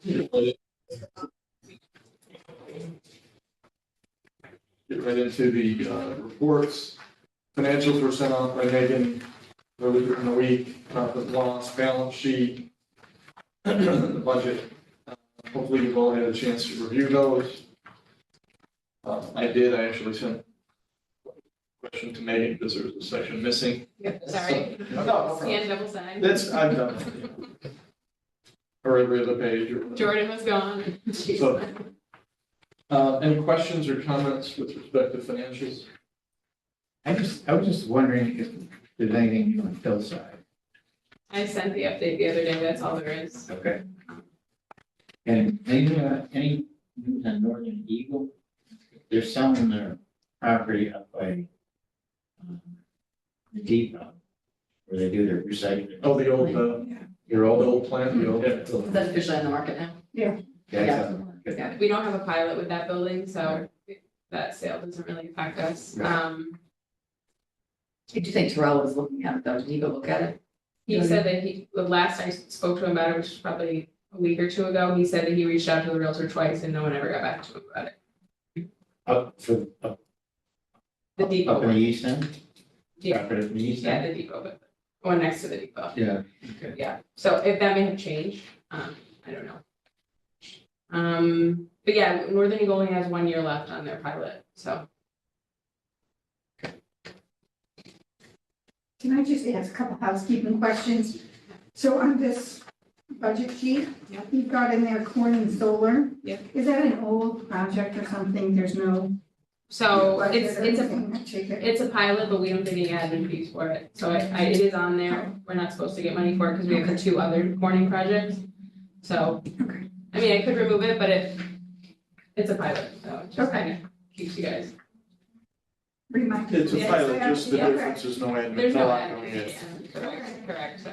Get right into the reports. Financials were sent out by Megan earlier in the week, profit and loss, balance sheet, the budget. Hopefully you've all had a chance to review those. I did, I actually sent a question to Megan because there was a section missing. Yep, sorry. No, Scan double sign. that's, I'm done. Or every other page or whatever. Jordan was gone. So, any questions or comments with respect to financials? I was just wondering if there's anything new on Phil's side. I sent the update the other day, that's all there is. Okay. And any news on Northern Eagle? They're selling their property up by the depot, where they do their recycling. Oh, the old, your old plant, the old. Is that officially on the market now? Yeah. Yeah, we don't have a pilot with that building, so that sale doesn't really affect us. Did you think Terrell was looking at it though? Did he go look at it? He said that the last I spoke to him about it, which was probably a week or two ago, he said that he reached out to the realtor twice and no one ever got back to him about it. Up The depot in the one. east end? Yeah, Property in the east yeah, end? the depot, but one next to the depot. Yeah. Okay. Yeah, so if that may have changed, I don't know. But yeah, Northern Eagle only has 1 year left on their pilot, so. Can I just ask a couple housekeeping questions? So on this budget sheet, Yeah. you've got in there corn and solar. Yeah. Is that an old project or something? There's no. So budget it's or a anything that take it? It's a pilot, but we don't take any admin fees for it, so it is on there, we're not supposed to get money for it, because we have the 2 other corning projects. So, Okay. I mean, I could remove it, but it's a pilot, so it just kind of keeps you guys. Remind me. It's a Yeah, pilot, just the okay. difference is no admin. There's no ongoing admin, admin. yeah, correct, so.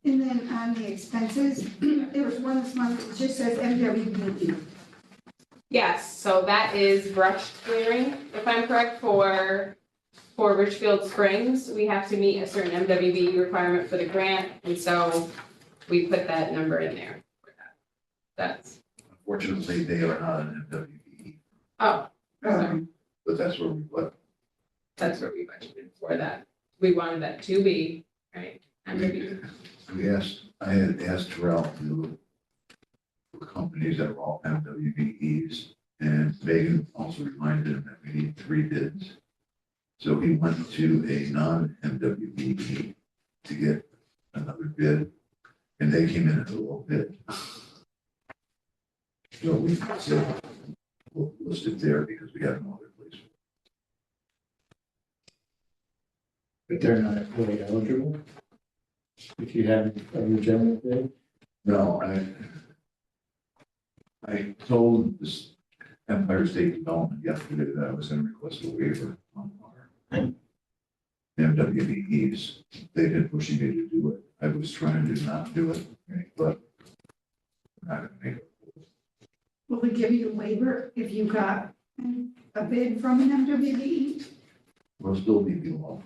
And then on the expenses, there was one this month, it just says MWBE. Yes, so that is brush clearing, if I'm correct, for Richfield Springs. We have to meet a certain MWB requirement for the grant, and so we put that number in there for that. That's, Unfortunately, they are not an MWBE, oh, Um, but that's where we put. that's what we budgeted for that. We wanted that to be, right, MWB. I had asked Terrell to look for companies that were all MWBEs, and Megan also reminded him that we need 3 bids. So he went to a non-MWBE to get another bid, and they came in at a low bid. So we said, we'll list it there because we have no other place. But they're not really eligible? If you have a general bid? No, I told this Empire State Development yesterday that I was gonna request a waiver on our MWBEs. They didn't push me to do it. I was trying to not do it, but we're not gonna make it. Will we give you a waiver if you got a bid from an MWBE? We'll still be below.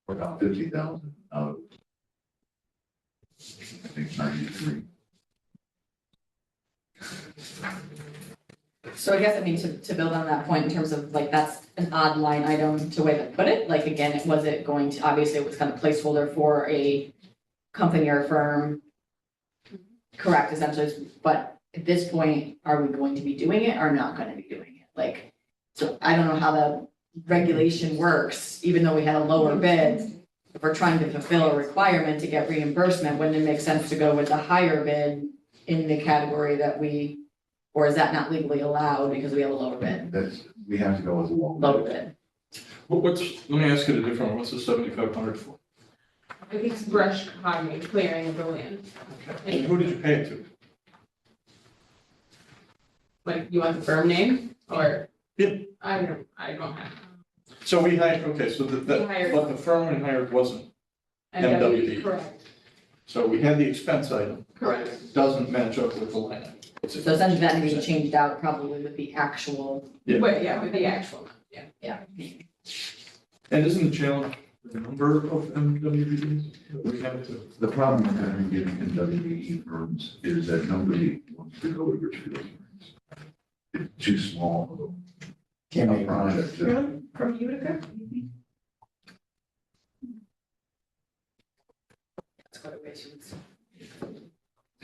We're about 50,000 out of, I think, 93. So I guess, I mean, to build on that point in terms of like, that's an odd line item to way to put it. Like, again, it wasn't going to, obviously it was kind of placeholder for a company or firm. Correct, essentially, but at this point, are we going to be doing it or not gonna be doing it? Like, so I don't know how the regulation works, even though we had a lower bid. If we're trying to fulfill a requirement to get reimbursement, wouldn't it make sense to go with the higher bid in the category that we, or is that not legally allowed because we have a lower bid? We have to go with a low Lower bid. bid. Let me ask it a different one, what's the 7,500 for? I think it's brush hogging, clearing of the land. And who did you pay it to? Like, you want the firm name, or? Yeah. I don't have. So we hired, okay, so We that, hired- but the firm we hired wasn't, MWB. Correct, so we had the expense item. correct. It doesn't match up with the line item. It's- So essentially that needs to be changed out probably with the actual, Yeah. But yeah, with the actual, yeah. yeah. And isn't the challenge the number of MWBs that we have to? The problem with having getting NWE firms is that nobody wants to go to Richfield Springs. It's too small of Can't a make money. project. to- Really? From Utica? That's quite a ways you would say.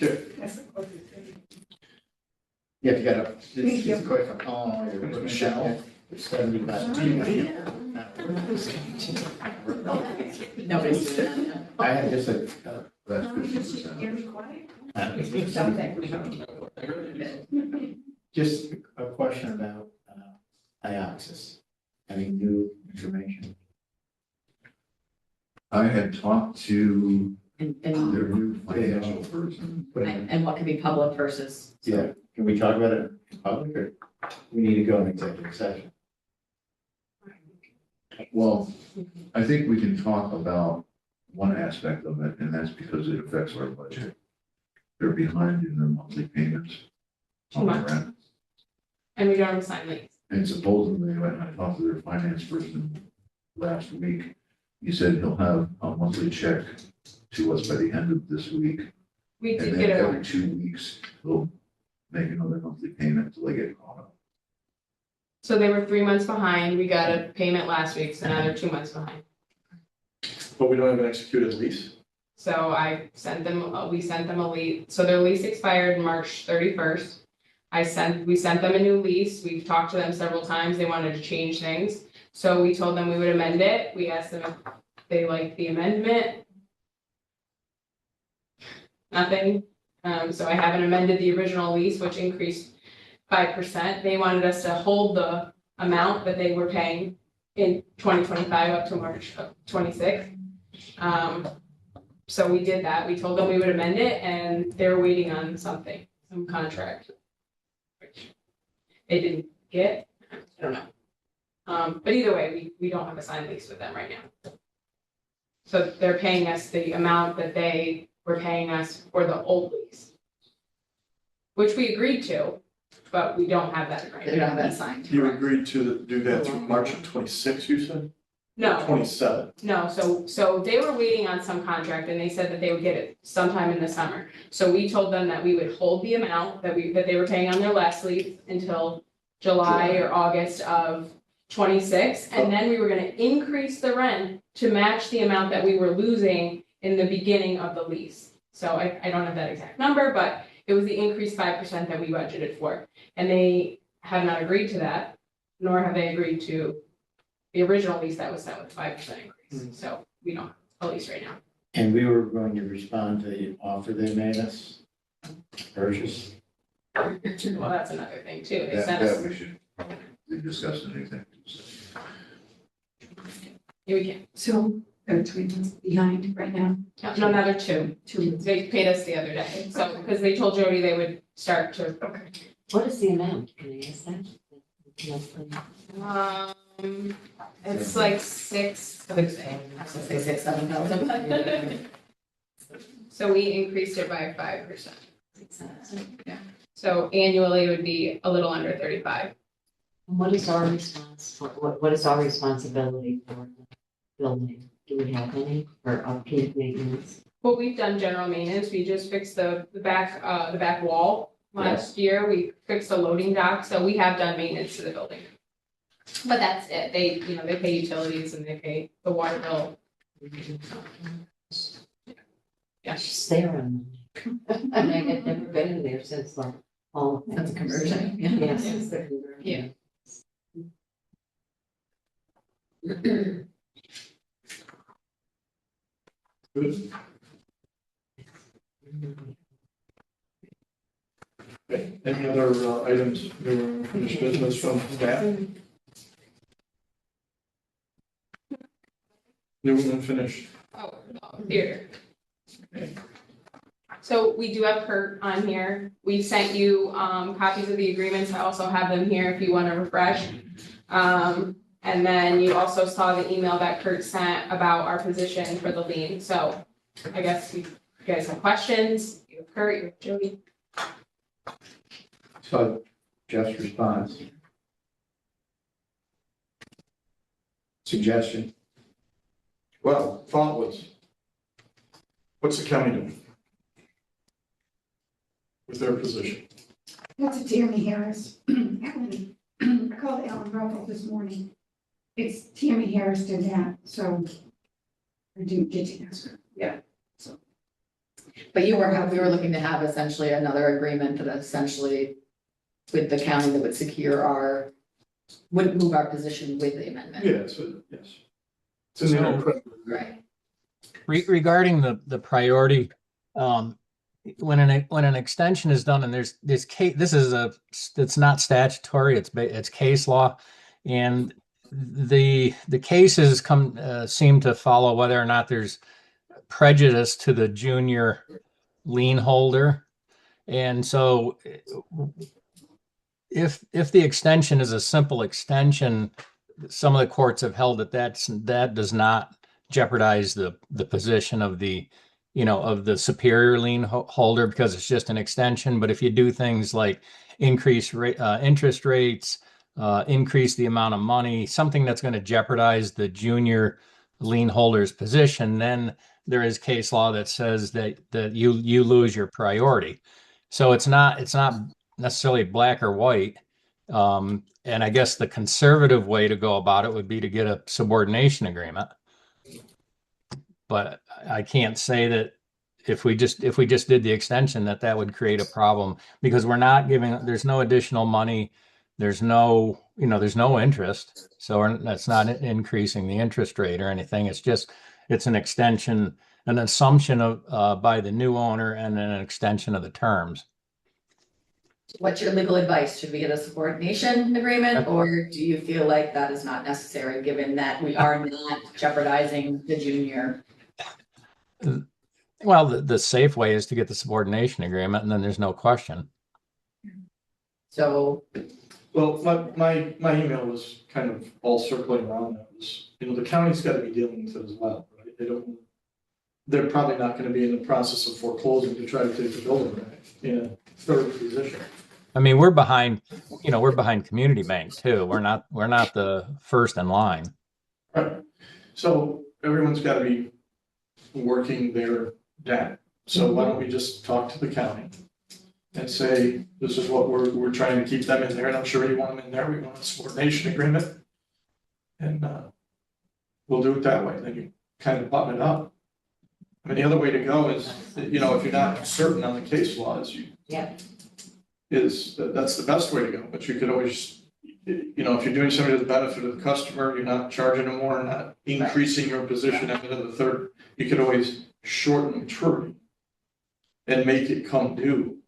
Okay, That's the closest thing. Yeah, if you got a, Thank it's you. just quick, oh, you're putting it down, it's 75. Nobody's doing that. I had just a, That's Just 50%. get me quiet. just a question about Ioxis. Any new information? I had talked to And, their new financial person. and what can be public versus. Yeah, can we talk about it in public or we need to go in executive session? Well, I think we can talk about one aspect of it, and that's because it affects our budget. They're behind in their monthly payments on their rent. And we don't have a sign lease. And supposedly, when I talked to their finance person last week, he said he'll have a monthly check to us by the end of this week. We And did then get a, every 2 weeks, he'll make another monthly payment until they get caught up. so they were 3 months behind. We got a payment last week, so now they're 2 months behind. but we don't have an executed lease. So I sent them, we sent them a lease, so their lease expired March 31st. We sent them a new lease, we've talked to them several times, they wanted to change things. So we told them we would amend it, we asked them if they liked the amendment. Nothing, so I haven't amended the original lease, which increased 5%. They wanted us to hold the amount that they were paying in 2025 up to March of 26. So we did that, we told them we would amend it, and they're waiting on something, some contract. Which they didn't get, I don't know. But either way, we don't have a signed lease with them right now. So they're paying us the amount that they were paying us for the old lease. Which we agreed to, but we don't have that right They don't now. have that signed. You agreed to do that through March of 26, you said? No, 27. no, so they were waiting on some contract and they said that they would get it sometime in the summer. So we told them that we would hold the amount that they were paying on their last lease until July or August of 26. And then we were gonna increase the rent to match the amount that we were losing in the beginning of the lease. So I don't have that exact number, but it was the increased 5% that we budgeted for. And they have not agreed to that, nor have they agreed to the original lease that was set with 5% increase. So we don't have a lease right now. And we were going to respond to the offer they made us, purchase. Well, that's another thing too. They sent That us, we should probably discuss in executive session. yeah, we can, So they're 3 months behind right now. no, another two. 2 months. They paid us the other day. So, because they told Jody they would start to, What is the amount? Can I ask that? it's like six. I was gonna say 6,000-7,000, but. So we increased it by 5%. So annually it would be a little under 35. What is our response, what is our responsibility for the building? Do we have any for upkeep maintenance? Well, we've done general maintenance. We just fixed the back wall last year. We fixed the loading dock, so we have done maintenance to the building. But that's it. They pay utilities and they pay the water bill. Yeah. Just there on. I mean, I've never been in there since like all. That's a conversion, yeah. Yes, it's the conversion. Yeah. Good. Okay. Any other items, new or unfinished business from staff? New and unfinished. Oh, theater. So we do have Kurt on here. We sent you copies of the agreements. I also have them here if you want to refresh. And then you also saw the email that Kurt sent about our position for the lien. So I guess you guys have questions. You have Kurt, you have Jody. So Jeff's response. Suggestion. Well, thought was, what's the county doing with their position? That's a Tammy Harris. Alan, I called Alan Ruffle this morning. It's Tammy Harris did that, so I didn't get to ask her. Yeah. But we were looking to have essentially another agreement that essentially with the county that would secure would move our position with the amendment. Yes, yes. It's in their credit. Right. Regarding the priority, when an extension is done and there's this case, it's not statutory, it's case law. And the cases seem to follow whether or not there's prejudice to the junior lien holder. And so if the extension is a simple extension, some of the courts have held that does not jeopardize the position of the superior lien holder because it's just an extension. But if you do things like increase interest rates, increase the amount of money, something that's going to jeopardize the junior lien holder's position, then there is case law that says that you lose your priority. So it's not necessarily black or white. And I guess the conservative way to go about it would be to get a subordination agreement. But I can't say that if we just did the extension that would create a problem because there's no additional money. There's no interest. So that's not increasing the interest rate or anything. It's an extension, an assumption of by the new owner and an extension of the terms. What's your legal advice? Should we get a subordination agreement, or do you feel like that is not necessary, given that we are not jeopardizing the junior? Well, the safe way is to get the subordination agreement, and then there's no question. So, Well, my email was kind of all circling around that. The county's got to be dealing with it as well, right? They're probably not going to be in the process of foreclosing to try to take the building back in a third position. I mean, we're behind Community Bank too. We're not the first in line. Right. So everyone's got to be working their data. So why don't we just talk to the county and say, this is what we're trying to keep them in there, and I'm sure you want them in there. We want a subordination agreement. And we'll do it that way. Then you kind of button it up. I mean, the other way to go is, if you're not certain on the case law, that's the best way to go. But you could always, if you're doing something to the benefit of the customer, you're not charging them more, not increasing your position at the end of the third, you could always shorten maturity and make it come due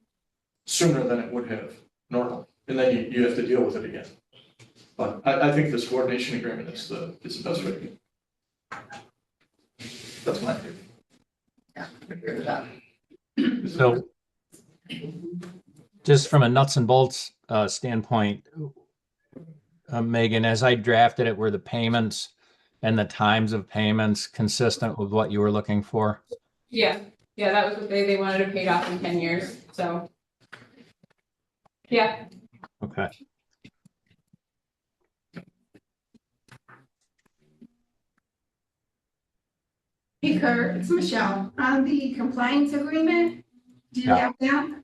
sooner than it would have normally. And then you have to deal with it again. But I think the subordination agreement is the best way to go. That's my opinion. yeah, I agree with that. So just from a nuts and bolts standpoint, Megan, as I drafted it, were the payments and the times of payments consistent with what you were looking for? Yeah, that was what they wanted to pay it off in 10 years, so. Yeah, Okay. Hey Kurt, it's Michelle. On the compliance agreement, do you have that?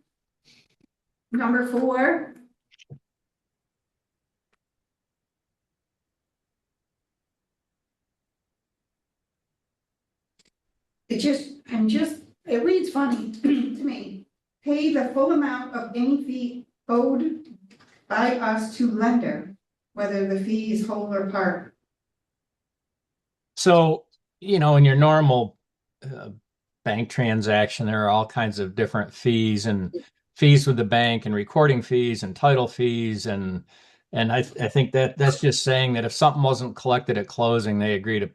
Number 4. It reads funny to me. Pay the full amount of any fee owed by us to lender, whether the fee is whole or part. So, in your normal bank transaction, there are all kinds of different fees and fees with the bank and recording fees and title fees. And I think that's just saying that if something wasn't collected at closing, they agree to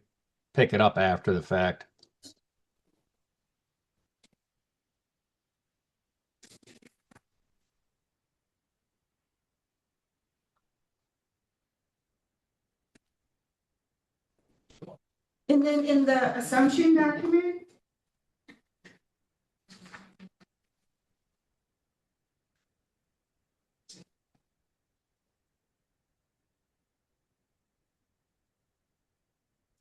pick it up after the fact. And then in the assumption document,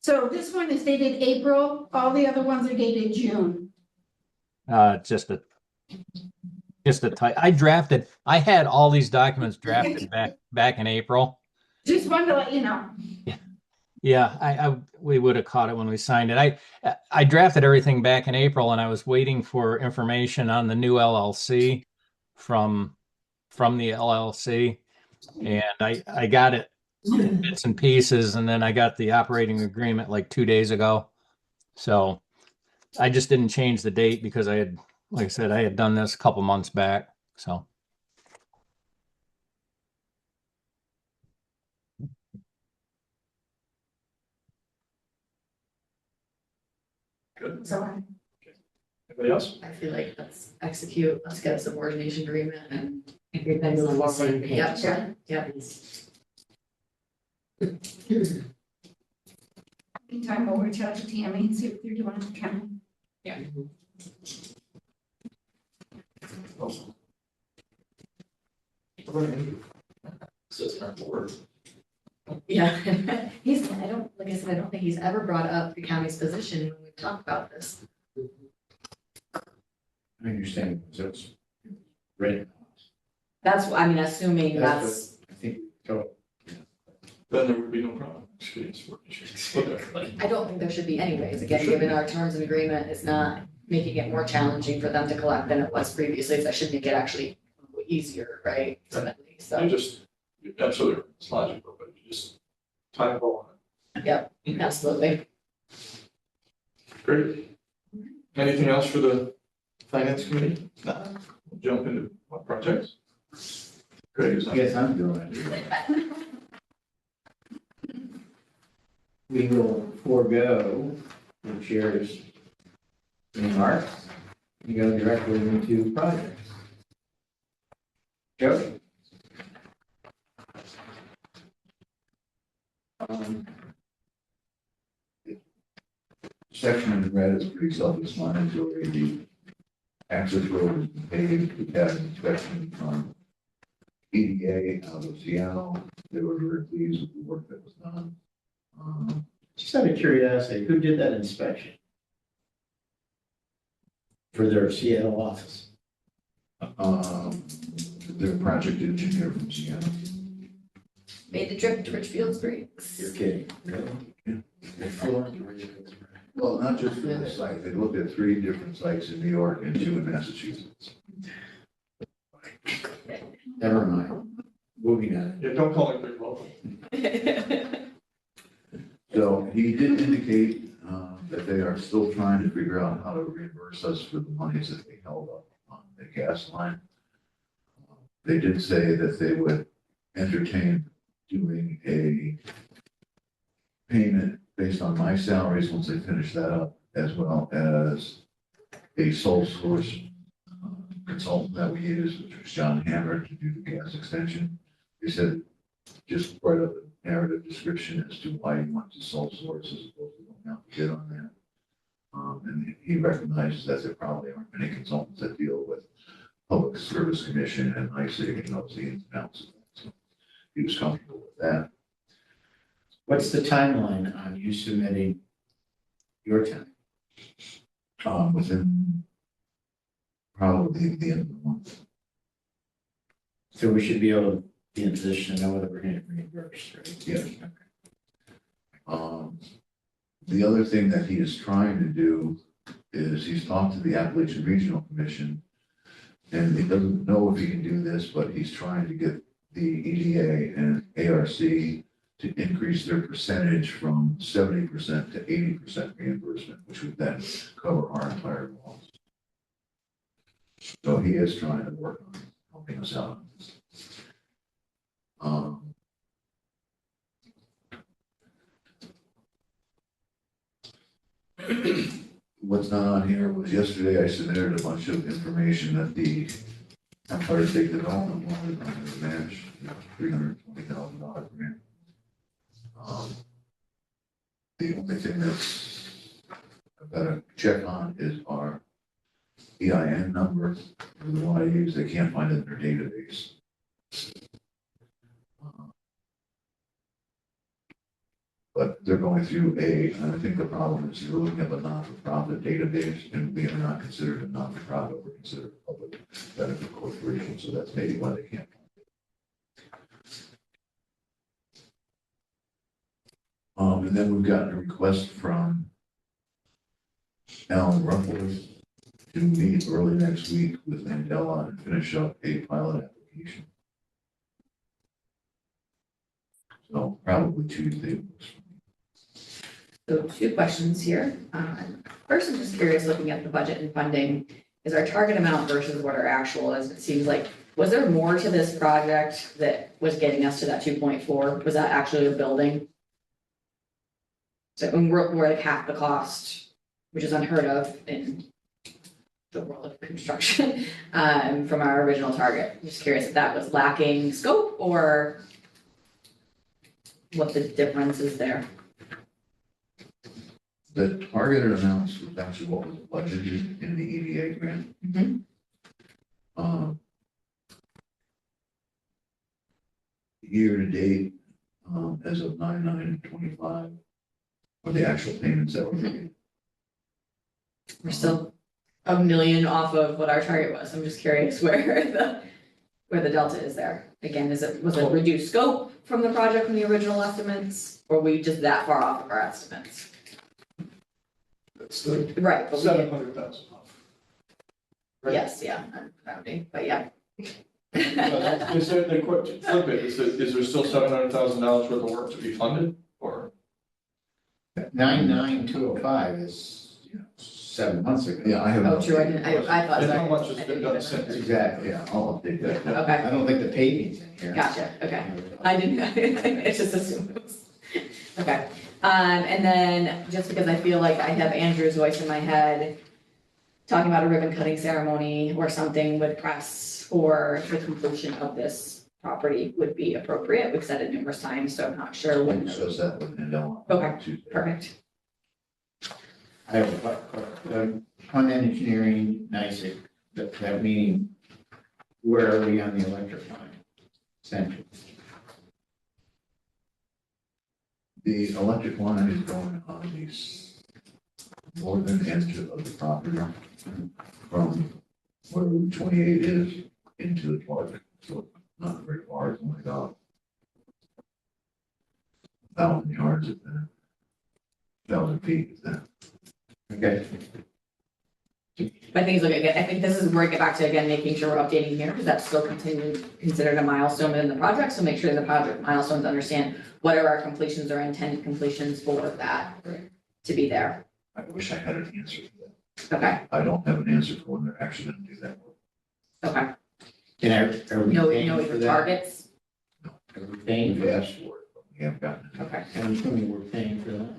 So this one is dated April, all the other ones are dated June. Just a type. I had all these documents drafted back in April. Just wanted to let you know. Yeah, we would have caught it when we signed it. I drafted everything back in April, and I was waiting for information on the new LLC from the LLC, and I got it in bits and pieces, and then I got the operating agreement like 2 days ago. So I just didn't change the date because like I said, I had done this a couple months back. So Good. So Anybody else? I feel like let's execute, let's get a subordination agreement and. Everybody's on the same page. Yep, yep. meantime, we'll reach out to Tammy and see what they're doing in the county. Sits on our board. Yeah, I don't, like I said, I don't think he's ever brought up the county's position when we've talked about this. I understand, so it's right. That's, I mean, assuming that's, I think, so, Then there would be no problem. Whatever. I don't think there should be anyways, again, given our terms of agreement, it's not making it more challenging for them to collect than it was previously, so that should make it actually easier, right? Ultimately, You so, just, absolutely, it's logical, but you just tie a bow on yep, absolutely. it. Great. Anything else for the finance committee? No. We'll jump into what projects? Great. yes, I'm doing it. We will forego the chair's remarks and go directly into projects. Joe? Section in red is pretty self-explanatory. The access road is paved, we had an inspection from EDA out of Seattle. They were very pleased with the work that was done. Just out of curiosity, who did that inspection? For their Seattle office? Their project engineer from Seattle. Made the trip to Richfield Springs. You're kidding, really? Well, not just for the site, they looked at 3 different sites in New York and 2 in Massachusetts. Never mind. Moving on. Yeah, don't call it big local. So he did indicate that they are still trying to figure out how to reimburse us for the monies that they held up on the gas line. They did say that they would entertain doing a payment based on my salaries once they finish that up, as well as a sole source consultant that we use, which was John Hammer, to do the gas extension. He said, just write up a narrative description as to why you want to sole source as opposed to going out to bid on that. And he recognizes that there probably aren't many consultants that deal with Public Service Commission and ICIG and knows the ins and outs of that. So he was comfortable with that. What's the timeline on you submitting your time? Within probably the end of the month. So we should be able to be in a position to know whether we're going to reimburse, right? Yeah. The other thing that he is trying to do is he's talked to the Appalachian Regional Commission, and he doesn't know if he can do this, but he's trying to get the EDA and ARC to increase their percentage from 70% to 80% reimbursement, which would then cover our entire loss. So he is trying to work on helping us out. What's not on here was yesterday I submitted a bunch of information that the Empire State Development wanted under the match, $320,000 grant. The only thing that's I've got to check on is our EIN number for the YUs. They can't find it in their database. But they're going through and I think the problem is you're looking at a not-for-profit database, and we are not considered a not-for-profit, we're considered a public benefit corporation, so that's maybe why they can't. And then we've gotten a request from Alan Ruffles to meet early next week with Mandela and finish up a pilot application. So probably Tuesday. So 2 questions here. First, I'm just curious, looking at the budget and funding, is our target amount versus what our actual is? It seems like, was there more to this project that was getting us to that 2.4? Was that actually a building? So when we're like half the cost, which is unheard of in the world of construction, from our original target. Just curious if that was lacking scope or what the difference is there. The targeted amounts was actually what was budgeted in the EDA grant. Mhm. Year to date, as of 9/9/25, or the actual payments that were made. We're still $1 million off of what our target was. I'm just curious where the delta is there. Again, was it reduced scope from the project from the original estimates? Or we just that far off of our estimates? That's the Right, but we, 700,000 off. Right. yes, yeah, I'm rounding, but yeah. Is there, the quick flip it, is there still $700,000 worth of work to be funded, or? 99205 is, 7 months ago. Yeah, I have. Oh, true, I thought. And how sorry. much has I been didn't done do since? that. Exactly, yeah, I'll update that. Okay, I don't think the paving's in here. gotcha, okay. I didn't, it's just assumed. Okay, and then just because I feel like I have Andrew's voice in my head, talking about a ribbon cutting ceremony or something with press for the completion of this property would be appropriate. We've said it numerous times, so I'm not sure We'll when. discuss that with Mandela. Okay, Tuesday. Perfect. I have, on engineering, NICIC, that meeting, where are we on the electric line? Central. The electric line is going on the northern edge of the property from where Route 28 is into the park. So not very far, it's only about 1,000 yards at that. 1,000 feet at that. Okay. But I think, look, again, I think this is where I get back to, again, making sure we're updating here, because that's still considered a milestone within the project, so make sure the project milestones understand what are our completions or intended completions for that to be there. I wish I had an answer for that. Okay, I don't have an answer for when they're actually going to do that work. okay. And are we No, paying no, for the that? targets, Are we paying We've for asked for it, but we haven't gotten it. okay, I'm assuming we're paying for that.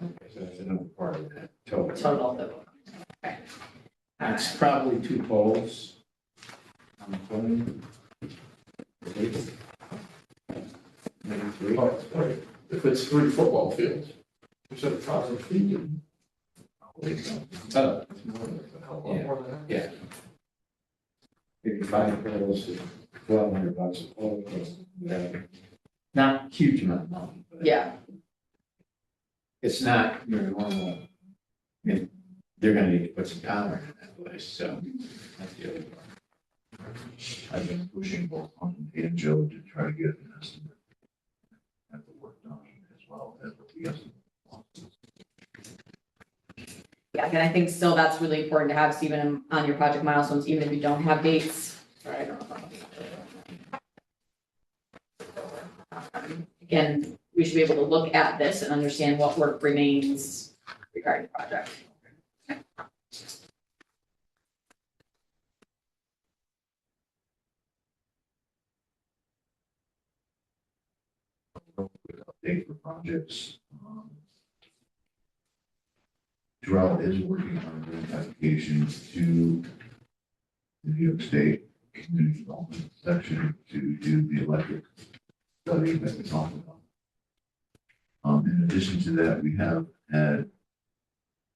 Okay, so that's another part of that total. total, okay. It's probably 2 poles. On the phone. Maybe 3. Oh, right. If it's 3 football fields, you said 1,000 feet. It's more than that. Yeah. Maybe 5 poles, $1,200 a pole. Not huge amount of money, but Yeah, it's not your normal. I mean, they're gonna need to put some power in that place, so that's the other part. I've been pushing both on and Joe to try to get an estimate. Have the work done as well as what the estimate. yeah, and I think still that's really important to have, Stephen, on your project milestones, even if you don't have dates. Sorry, I don't know. Again, we should be able to look at this and understand what work remains regarding the project. Update for projects. Drought is working on a grant application to the New York State Community Development Section to do the electric study that we talked about. In addition to that, we have had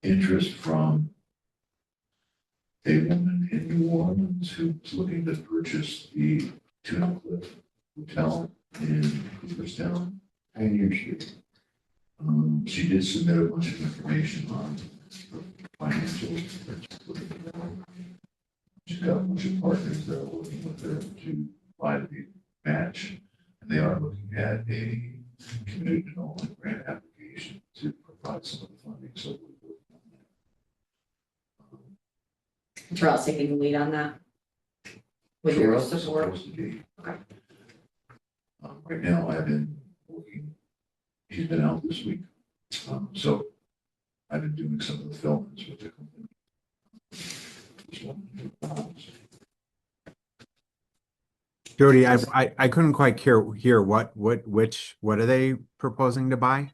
interest from a woman in New Orleans who's looking to purchase the Tuna Cliff Hotel in Cooperstown. And you should. She did submit a bunch of information on financials. She's got a bunch of partners that are working with her to provide the match. And they are looking at a community development grant application to provide some of the funding, so we're working on that. Terrell's taking the lead on that. With your Terrell's support. supposed to be. Okay. Right now, I've been working, he's been out this week. So I've been doing some of the filmings with the company. Just wanted to do that. Jody, I couldn't quite hear what are they proposing to buy?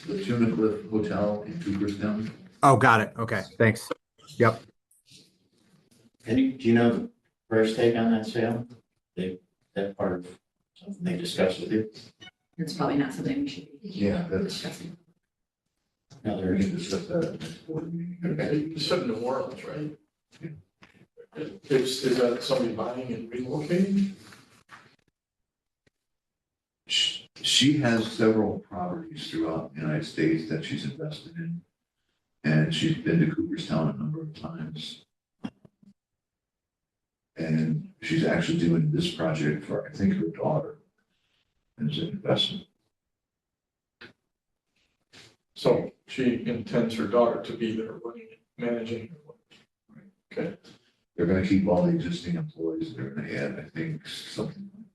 The Tuna Cliff Hotel in Cooperstown. Oh, got it. Okay, thanks. Yep. Do you know the first take on that sale? That part of something they discussed with you? It's probably not something we should be Yeah, that's, discussing. now they're going to discuss that at the next board meeting. It's up in New Orleans, right? Is that somebody buying and relocating? She has several properties throughout the United States that she's invested in. And she's been to Cooperstown a number of times. And she's actually doing this project for, I think, her daughter as an investment. So she intends her daughter to be there running, managing. Okay. They're gonna keep all the existing employees. They're gonna add, I think, something like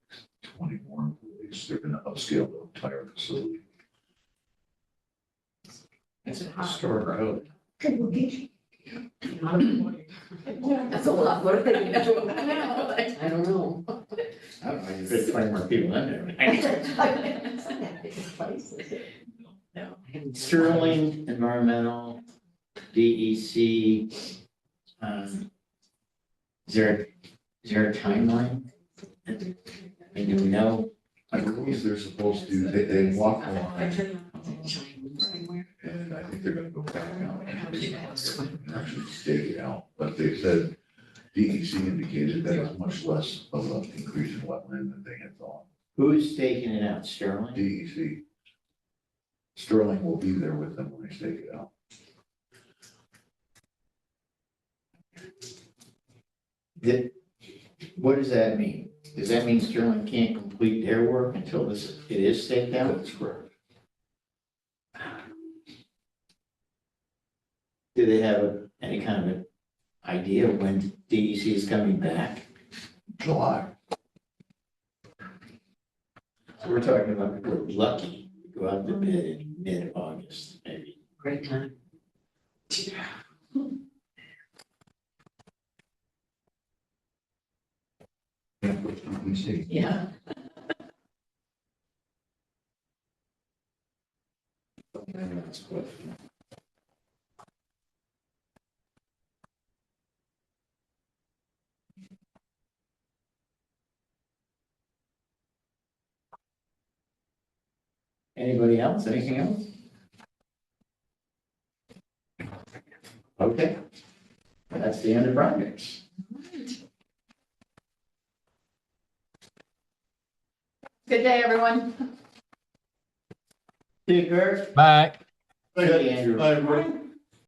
20 more employees. They're gonna upscale the entire facility. It's a historic road. Good location. That's a lot. What if they? I don't know. I don't know, you fit 20 more people in there. No. Sterling Environmental, DEC, is there a timeline? I mean, do we know? I believe they're supposed to, they walk the line, and I think they're gonna go back out and actually stake it out. But they said, DEC indicated that it's much less of an increase in wetland than they had thought. Who's staking it out, Sterling? DEC. Sterling will be there with them when they stake it out. What does that mean? Does that mean Sterling can't complete their work until it is staked out? That's correct. Do they have any kind of an idea when DEC is coming back? July. So we're talking about, we're lucky to go out to bid in mid-August, maybe. Great time. Let me see. Yeah. That's good. Anybody else? Anything else? Okay. That's the end of projects. Good day, everyone. See you, Kurt. Bye. Good, Andrew. Hi, everybody.